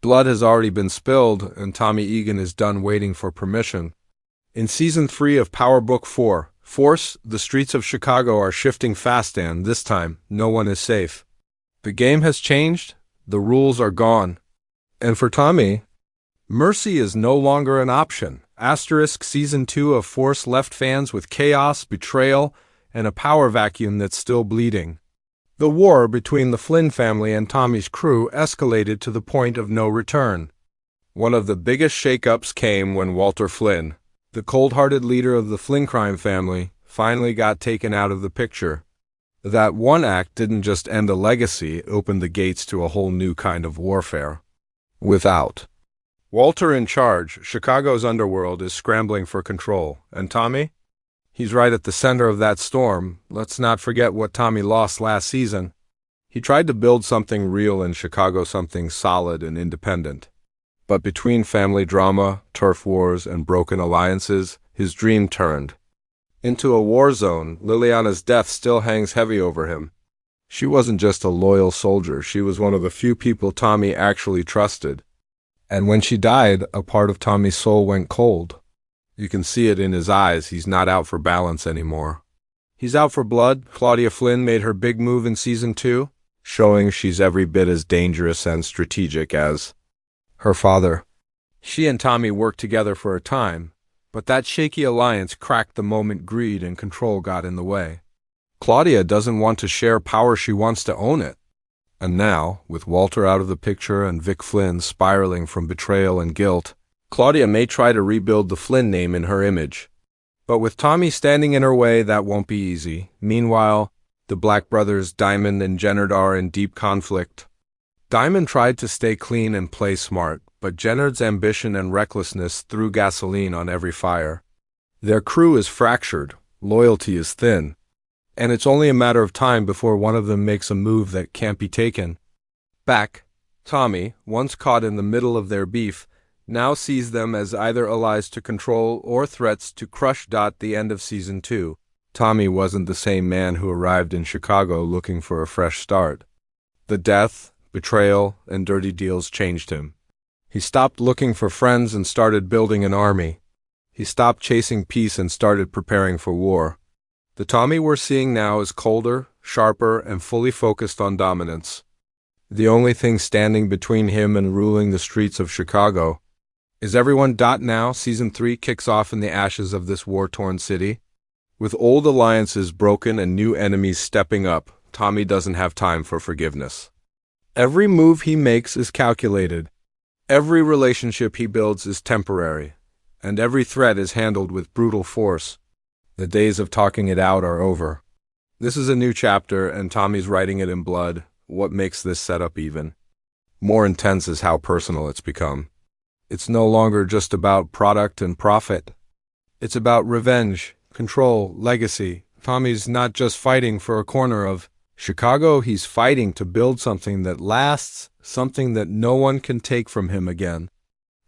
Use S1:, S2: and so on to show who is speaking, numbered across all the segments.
S1: Blood has already been spilled, and Tommy Egan is done waiting for permission. In Season 3 of Power Book 4, Force, the streets of Chicago are shifting fast, and this time, no one is safe. The game has changed, the rules are gone. And for Tommy, mercy is no longer an option. Season 2 of Force left fans with chaos, betrayal, and a power vacuum that's still bleeding. The war between the Flynn family and Tommy's crew escalated to the point of no return. One of the biggest shakeups came when Walter Flynn, the cold-hearted leader of the Flynn crime family, finally got taken out of the picture. That one act didn't just end a legacy, it opened the gates to a whole new kind of warfare. Without Walter in charge, Chicago's underworld is scrambling for control. And Tommy? He's right at the center of that storm. Let's not forget what Tommy lost last season. He tried to build something real in Chicago, something solid and independent. But between family drama, turf wars, and broken alliances, his dream turned into a war zone. Liliana's death still hangs heavy over him. She wasn't just a loyal soldier, she was one of the few people Tommy actually trusted. And when she died, a part of Tommy's soul went cold. You can see it in his eyes, he's not out for balance anymore. He's out for blood. Claudia Flynn made her big move in Season 2, showing she's every bit as dangerous and strategic as her father. She and Tommy worked together for a time, but that shaky alliance cracked the moment greed and control got in the way. Claudia doesn't want to share power, she wants to own it. And now, with Walter out of the picture and Vic Flynn spiraling from betrayal and guilt, Claudia may try to rebuild the Flynn name in her image. But with Tommy standing in her way, that won't be easy. Meanwhile, the Black brothers Diamond and Jennard are in deep conflict. Diamond tried to stay clean and play smart, but Jennard's ambition and recklessness threw gasoline on every fire. Their crew is fractured, loyalty is thin, and it's only a matter of time before one of them makes a move that can't be taken back. Tommy, once caught in the middle of their beef, now sees them as either allies to control or threats to crush. The end of Season 2. Tommy wasn't the same man who arrived in Chicago looking for a fresh start. The death, betrayal, and dirty deals changed him. He stopped looking for friends and started building an army. He stopped chasing peace and started preparing for war. The Tommy we're seeing now is colder, sharper, and fully focused on dominance. The only thing standing between him and ruling the streets of Chicago is everyone. Now, Season 3 kicks off in the ashes of this war-torn city. With old alliances broken and new enemies stepping up, Tommy doesn't have time for forgiveness. Every move he makes is calculated. Every relationship he builds is temporary, and every threat is handled with brutal force. The days of talking it out are over. This is a new chapter, and Tommy's writing it in blood. What makes this setup even more intense is how personal it's become. It's no longer just about product and profit. It's about revenge, control, legacy. Tommy's not just fighting for a corner of Chicago, he's fighting to build something that lasts, something that no one can take from him again.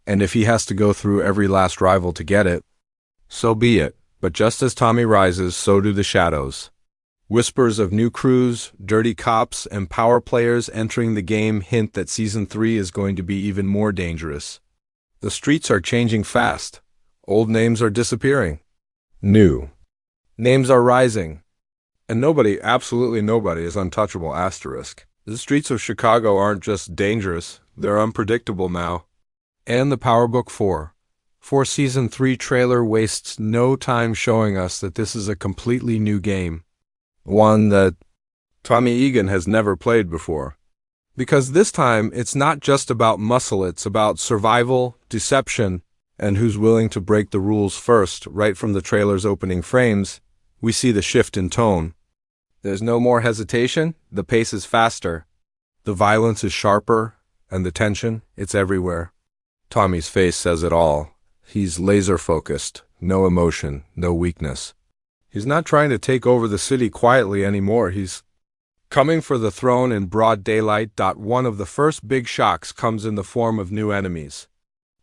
S1: And if he has to go through every last rival to get it, so be it. But just as Tommy rises, so do the shadows. Whispers of new crews, dirty cops, and power players entering the game hint that Season 3 is going to be even more dangerous. The streets are changing fast. Old names are disappearing. New names are rising. And nobody, absolutely nobody, is untouchable. The streets of Chicago aren't just dangerous, they're unpredictable now. And the Power Book 4 Season 3 trailer wastes no time showing us that this is a completely new game. One that Tommy Egan has never played before. Because this time, it's not just about muscle, it's about survival, deception, and who's willing to break the rules first. Right from the trailer's opening frames, we see the shift in tone. There's no more hesitation, the pace is faster. The violence is sharper, and the tension, it's everywhere. Tommy's face says it all. He's laser-focused, no emotion, no weakness. He's not trying to take over the city quietly anymore, he's coming for the throne in broad daylight. One of the first big shocks comes in the form of new enemies.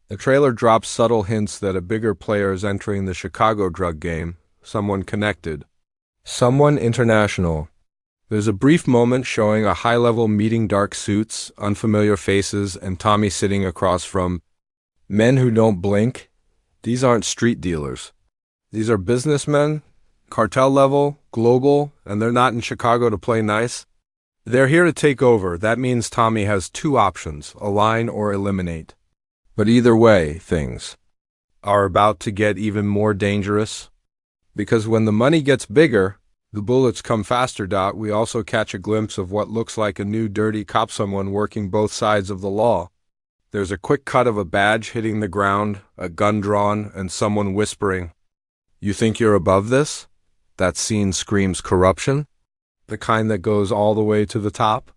S1: The trailer drops subtle hints that a bigger player is entering the Chicago drug game, someone connected, someone international. There's a brief moment showing a high-level meeting, dark suits, unfamiliar faces, and Tommy sitting across from men who don't blink. These aren't street dealers. These are businessmen, cartel level, global, and they're not in Chicago to play nice. They're here to take over. That means Tommy has two options, align or eliminate. But either way, things are about to get even more dangerous. Because when the money gets bigger, the bullets come faster. We also catch a glimpse of what looks like a new dirty cop, someone working both sides of the law. There's a quick cut of a badge hitting the ground, a gun drawn, and someone whispering, "You think you're above this?" That scene screams corruption, the kind that goes all the way to the top.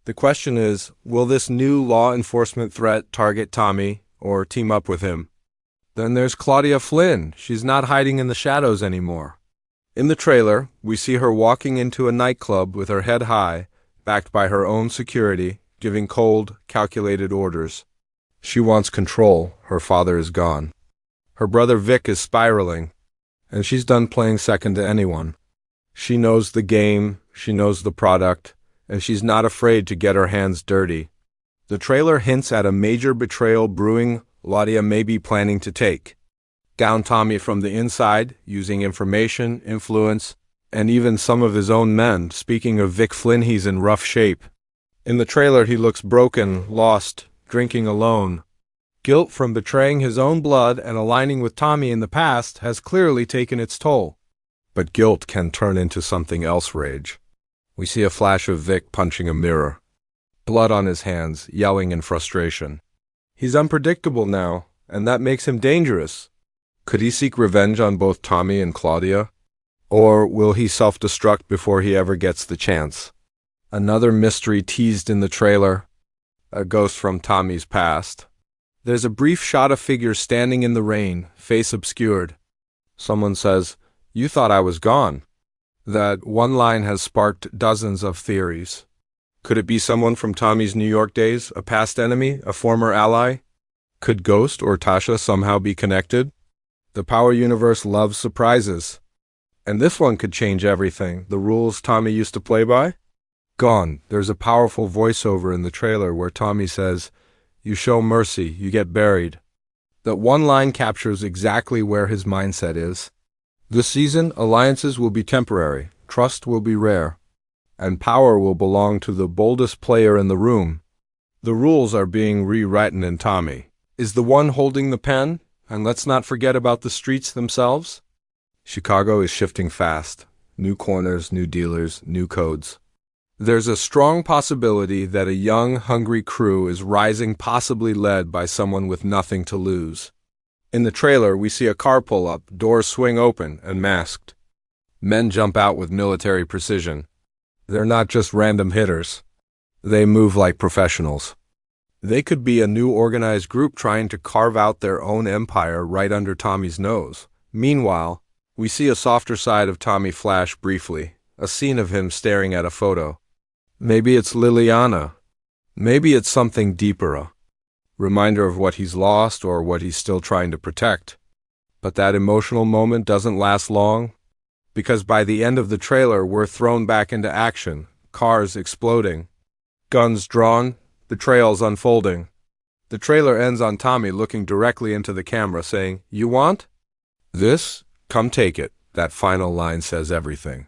S1: The question is, will this new law enforcement threat target Tommy or team up with him? Then there's Claudia Flynn. She's not hiding in the shadows anymore. In the trailer, we see her walking into a nightclub with her head high, backed by her own security, giving cold, calculated orders. She wants control. Her father is gone. Her brother Vic is spiraling, and she's done playing second to anyone. She knows the game, she knows the product, and she's not afraid to get her hands dirty. The trailer hints at a major betrayal brewing. Claudia may be planning to take down Tommy from the inside, using information, influence, and even some of his own men. Speaking of Vic Flynn, he's in rough shape. In the trailer, he looks broken, lost, drinking alone. Guilt from betraying his own blood and aligning with Tommy in the past has clearly taken its toll. But guilt can turn into something else, rage. We see a flash of Vic punching a mirror. Blood on his hands, yelling in frustration. He's unpredictable now, and that makes him dangerous. Could he seek revenge on both Tommy and Claudia? Or will he self-destruct before he ever gets the chance? Another mystery teased in the trailer. A ghost from Tommy's past. There's a brief shot of figures standing in the rain, face obscured. Someone says, "You thought I was gone." That one line has sparked dozens of theories. Could it be someone from Tommy's New York days, a past enemy, a former ally? Could Ghost or Tasha somehow be connected? The Power universe loves surprises. And this one could change everything. The rules Tommy used to play by? Gone. There's a powerful voiceover in the trailer where Tommy says, "You show mercy, you get buried." That one line captures exactly where his mindset is. This season, alliances will be temporary, trust will be rare, and power will belong to the boldest player in the room. The rules are being rewritten, and Tommy is the one holding the pen. And let's not forget about the streets themselves. Chicago is shifting fast. New corners, new dealers, new codes. There's a strong possibility that a young, hungry crew is rising, possibly led by someone with nothing to lose. In the trailer, we see a car pull up, doors swing open, and masked men jump out with military precision. They're not just random hitters. They move like professionals. They could be a new organized group trying to carve out their own empire right under Tommy's nose. Meanwhile, we see a softer side of Tommy flash briefly, a scene of him staring at a photo. Maybe it's Liliana. Maybe it's something deeper, a reminder of what he's lost or what he's still trying to protect. But that emotional moment doesn't last long, because by the end of the trailer, we're thrown back into action, cars exploding, guns drawn, betrayals unfolding. The trailer ends on Tommy looking directly into the camera saying, "You want this? Come take it." That final line says everything.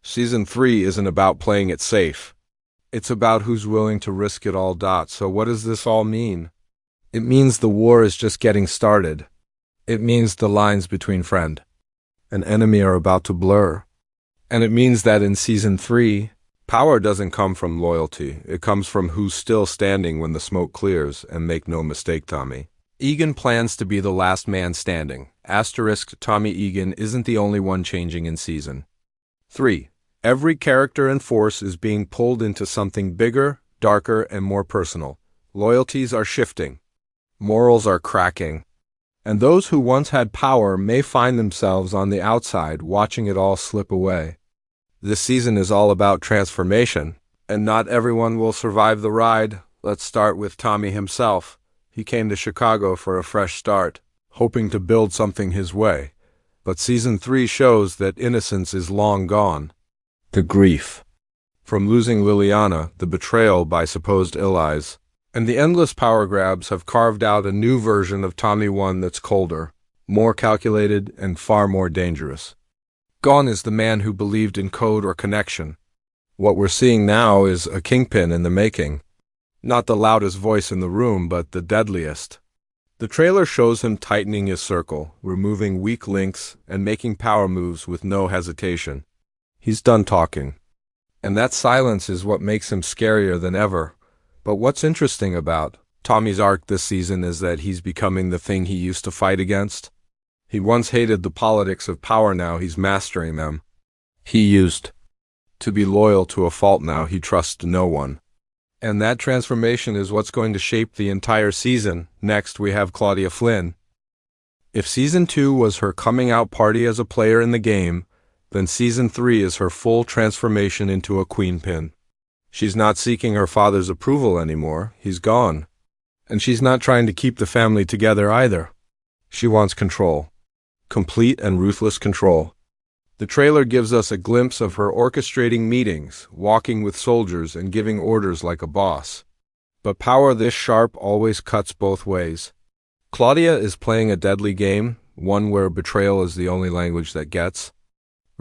S1: Season 3 isn't about playing it safe. It's about who's willing to risk it all. So what does this all mean? It means the war is just getting started. It means the lines between friend and enemy are about to blur. And it means that in Season 3, power doesn't come from loyalty. It comes from who's still standing when the smoke clears. And make no mistake, Tommy Egan plans to be the last man standing. Tommy Egan isn't the only one changing in Season 3. Every character and force is being pulled into something bigger, darker, and more personal. Loyalties are shifting. Morals are cracking. And those who once had power may find themselves on the outside watching it all slip away. This season is all about transformation, and not everyone will survive the ride. Let's start with Tommy himself. He came to Chicago for a fresh start, hoping to build something his way. But Season 3 shows that innocence is long gone. The grief from losing Liliana, the betrayal by supposed allies, and the endless power grabs have carved out a new version of Tommy 1 that's colder, more calculated, and far more dangerous. Gone is the man who believed in code or connection. What we're seeing now is a kingpin in the making. Not the loudest voice in the room, but the deadliest. The trailer shows him tightening his circle, removing weak links, and making power moves with no hesitation. He's done talking. And that silence is what makes him scarier than ever. But what's interesting about Tommy's arc this season is that he's becoming the thing he used to fight against. He once hated the politics of power, now he's mastering them. He used to be loyal to a fault, now he trusts no one. And that transformation is what's going to shape the entire season. Next, we have Claudia Flynn. If Season 2 was her coming out party as a player in the game, then Season 3 is her full transformation into a queenpin. She's not seeking her father's approval anymore. He's gone. And she's not trying to keep the family together either. She wants control. Complete and ruthless control. The trailer gives us a glimpse of her orchestrating meetings, walking with soldiers, and giving orders like a boss. But power this sharp always cuts both ways. Claudia is playing a deadly game, one where betrayal is the only language that gets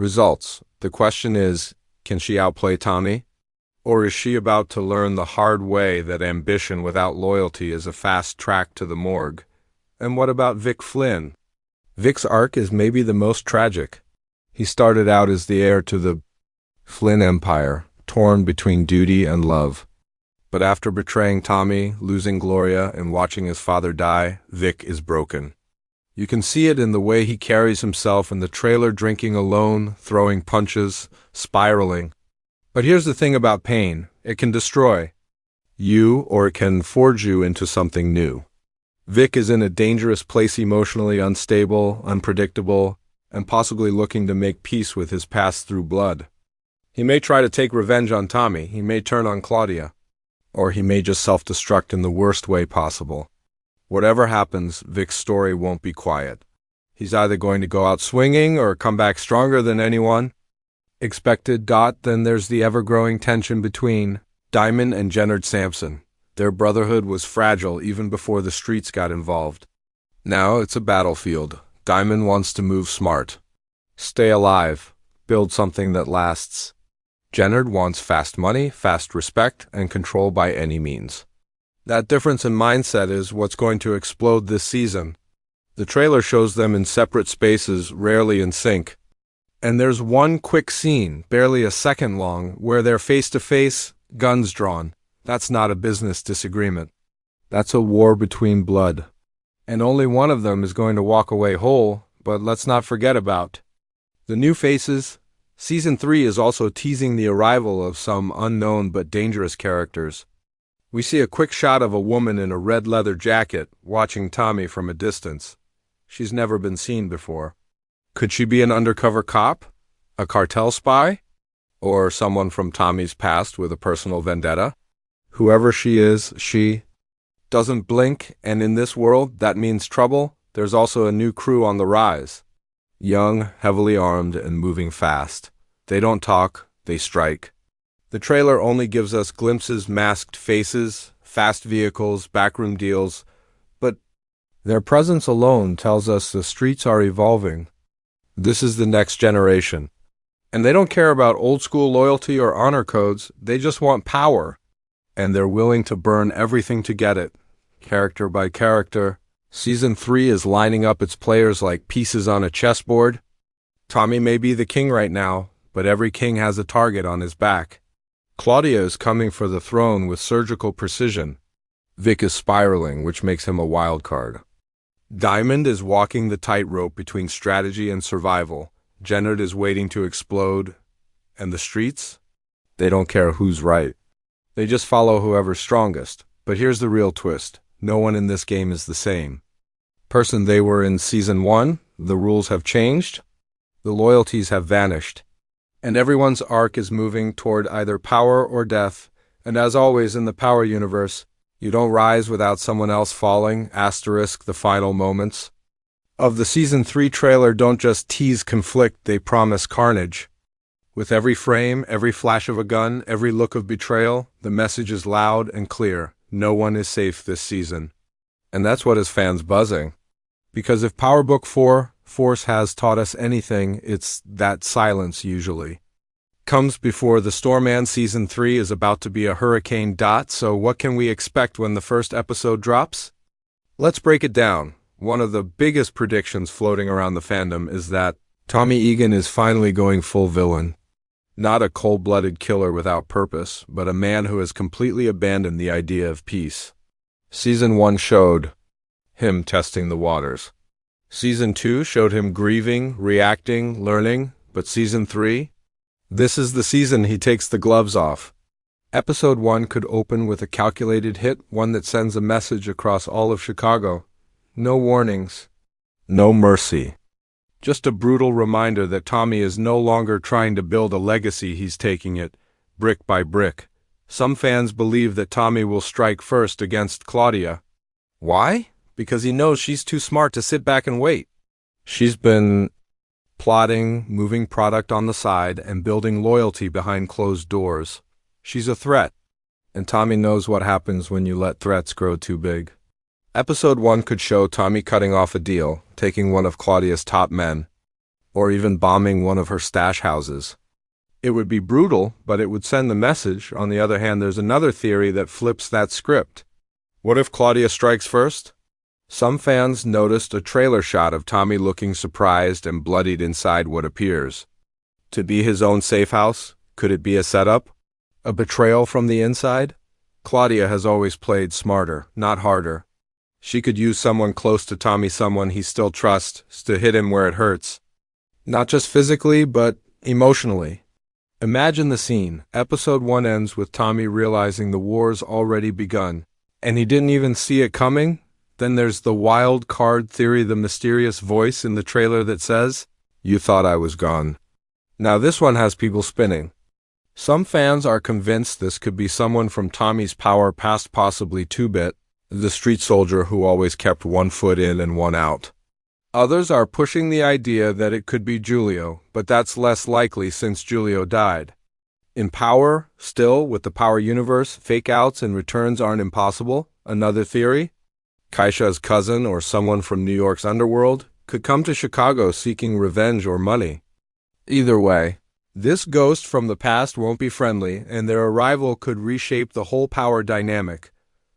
S1: results. The question is, can she outplay Tommy? Or is she about to learn the hard way that ambition without loyalty is a fast track to the morgue? And what about Vic Flynn? Vic's arc is maybe the most tragic. He started out as the heir to the Flynn empire, torn between duty and love. But after betraying Tommy, losing Gloria, and watching his father die, Vic is broken. You can see it in the way he carries himself in the trailer, drinking alone, throwing punches, spiraling. But here's the thing about pain. It can destroy you, or it can forge you into something new. Vic is in a dangerous place, emotionally unstable, unpredictable, and possibly looking to make peace with his past through blood. He may try to take revenge on Tommy, he may turn on Claudia, or he may just self-destruct in the worst way possible. Whatever happens, Vic's story won't be quiet. He's either going to go out swinging or come back stronger than anyone expected. Then there's the ever-growing tension between Diamond and Jennard Sampson. Their brotherhood was fragile even before the streets got involved. Now it's a battlefield. Diamond wants to move smart, stay alive, build something that lasts. Jennard wants fast money, fast respect, and control by any means. That difference in mindset is what's going to explode this season. The trailer shows them in separate spaces, rarely in sync. And there's one quick scene, barely a second long, where they're face-to-face, guns drawn. That's not a business disagreement. That's a war between blood. And only one of them is going to walk away whole, but let's not forget about the new faces. Season 3 is also teasing the arrival of some unknown but dangerous characters. We see a quick shot of a woman in a red leather jacket watching Tommy from a distance. She's never been seen before. Could she be an undercover cop? A cartel spy? Or someone from Tommy's past with a personal vendetta? Whoever she is, she doesn't blink, and in this world, that means trouble. There's also a new crew on the rise. Young, heavily armed, and moving fast. They don't talk, they strike. The trailer only gives us glimpses, masked faces, fast vehicles, backroom deals, but their presence alone tells us the streets are evolving. This is the next generation. And they don't care about old-school loyalty or honor codes, they just want power. And they're willing to burn everything to get it, character by character. Season 3 is lining up its players like pieces on a chessboard. Tommy may be the king right now, but every king has a target on his back. Claudia is coming for the throne with surgical precision. Vic is spiraling, which makes him a wild card. Diamond is walking the tightrope between strategy and survival. Jennard is waiting to explode. And the streets? They don't care who's right. They just follow whoever's strongest. But here's the real twist. No one in this game is the same person they were in Season 1. The rules have changed. The loyalties have vanished. And everyone's arc is moving toward either power or death. And as always in the power universe, you don't rise without someone else falling. Asterisk the final moments of the Season 3 trailer don't just tease conflict, they promise carnage. With every frame, every flash of a gun, every look of betrayal, the message is loud and clear. No one is safe this season. And that's what has fans buzzing. Because if Power Book 4, Force has taught us anything, it's that silence usually comes before the storm, and Season 3 is about to be a hurricane. So what can we expect when the first episode drops? Let's break it down. One of the biggest predictions floating around the fandom is that Tommy Egan is finally going full villain. Not a cold-blooded killer without purpose, but a man who has completely abandoned the idea of peace. Season 1 showed him testing the waters. Season 2 showed him grieving, reacting, learning, but Season 3? This is the season he takes the gloves off. Episode 1 could open with a calculated hit, one that sends a message across all of Chicago. No warnings, no mercy. Just a brutal reminder that Tommy is no longer trying to build a legacy, he's taking it, brick by brick. Some fans believe that Tommy will strike first against Claudia. Why? Because he knows she's too smart to sit back and wait. She's been plotting, moving product on the side, and building loyalty behind closed doors. She's a threat, and Tommy knows what happens when you let threats grow too big. Episode 1 could show Tommy cutting off a deal, taking one of Claudia's top men, or even bombing one of her stash houses. It would be brutal, but it would send the message. On the other hand, there's another theory that flips that script. What if Claudia strikes first? Some fans noticed a trailer shot of Tommy looking surprised and bloodied inside what appears to be his own safe house. Could it be a setup? A betrayal from the inside? Claudia has always played smarter, not harder. She could use someone close to Tommy, someone he still trusts, to hit him where it hurts. Not just physically, but emotionally. Imagine the scene. Episode 1 ends with Tommy realizing the war's already begun, and he didn't even see it coming. Then there's the wild card theory, the mysterious voice in the trailer that says, "You thought I was gone." Now this one has people spinning. Some fans are convinced this could be someone from Tommy's power past, possibly 2-bit, the street soldier who always kept one foot in and one out. Others are pushing the idea that it could be Julio, but that's less likely since Julio died. In Power, still, with the Power universe, fake-outs and returns aren't impossible. Another theory? Kaisha's cousin or someone from New York's underworld could come to Chicago seeking revenge or money. Either way, this ghost from the past won't be friendly, and their arrival could reshape the whole power dynamic.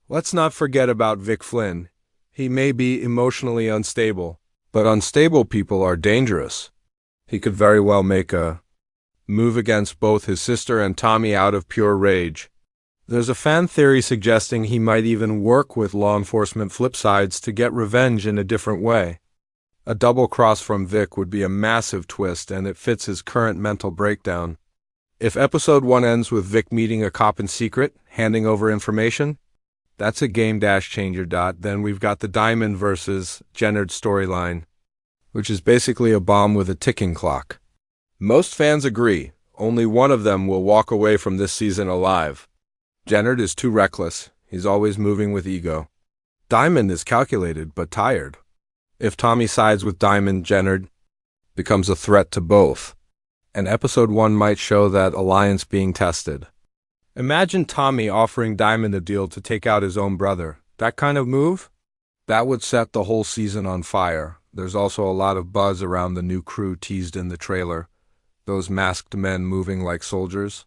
S1: Let's not forget about Vic Flynn. He may be emotionally unstable, but unstable people are dangerous. He could very well make a move against both his sister and Tommy out of pure rage. There's a fan theory suggesting he might even work with law enforcement flipsides to get revenge in a different way. A double cross from Vic would be a massive twist, and it fits his current mental breakdown. If episode 1 ends with Vic meeting a cop in secret, handing over information, that's a game-changer. Then we've got the Diamond versus Jennard storyline, which is basically a bomb with a ticking clock. Most fans agree, only one of them will walk away from this season alive. Jennard is too reckless, he's always moving with ego. Diamond is calculated but tired. If Tommy sides with Diamond, Jennard becomes a threat to both, and episode 1 might show that alliance being tested. Imagine Tommy offering Diamond a deal to take out his own brother. That kind of move? That would set the whole season on fire. There's also a lot of buzz around the new crew teased in the trailer. Those masked men moving like soldiers.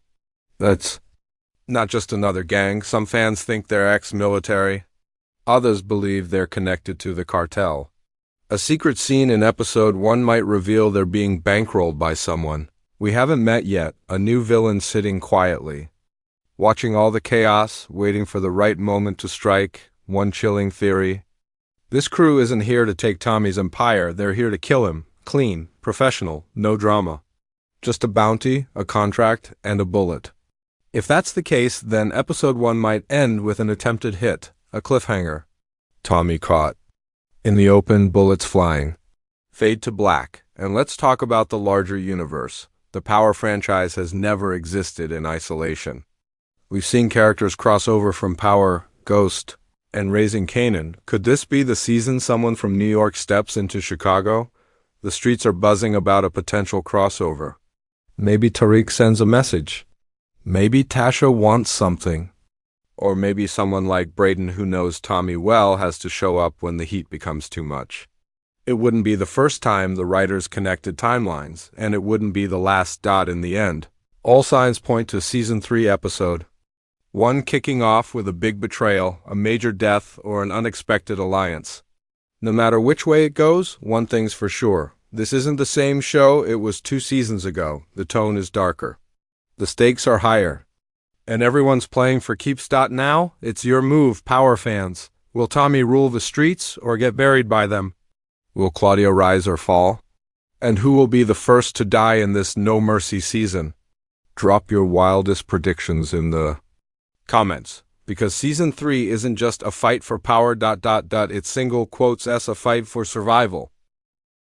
S1: That's not just another gang. Some fans think they're ex-military. Others believe they're connected to the cartel. A secret scene in episode 1 might reveal they're being bankrolled by someone we haven't met yet, a new villain sitting quietly, watching all the chaos, waiting for the right moment to strike. One chilling theory: this crew isn't here to take Tommy's empire, they're here to kill him. Clean, professional, no drama. Just a bounty, a contract, and a bullet. If that's the case, then episode 1 might end with an attempted hit, a cliffhanger. Tommy caught. In the open, bullets flying. Fade to black, and let's talk about the larger universe. The Power franchise has never existed in isolation. We've seen characters cross over from Power, Ghost, and Raising Kanan. Could this be the season someone from New York steps into Chicago? The streets are buzzing about a potential crossover. Maybe Tariq sends a message. Maybe Tasha wants something. Or maybe someone like Braden who knows Tommy well has to show up when the heat becomes too much. It wouldn't be the first time the writers connected timelines, and it wouldn't be the last dot in the end. All signs point to Season 3 Episode 1 kicking off with a big betrayal, a major death, or an unexpected alliance. No matter which way it goes, one thing's for sure. This isn't the same show it was 2 seasons ago. The tone is darker. The stakes are higher. And everyone's playing for keeps. Now, it's your move, Power fans. Will Tommy rule the streets or get buried by them? Will Claudia rise or fall? And who will be the first to die in this no mercy season? Drop your wildest predictions in the comments, because Season 3 isn't just a fight for power. It's single quotes a fight for survival.